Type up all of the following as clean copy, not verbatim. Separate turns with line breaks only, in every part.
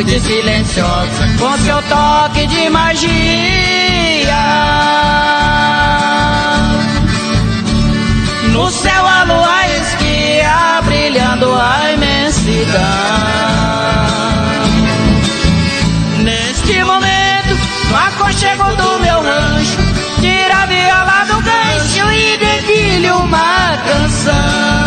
noite silenciosa, com seu toque de magia. No céu a lua esquia, brilhando a imensidão. Neste momento, no aconchego do meu rancho, tira a viola do gancho e dedilho uma canção.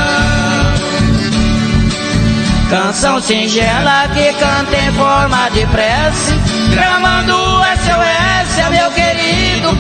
Canção singela que canta em forma de prece, clamando SOS, meu querido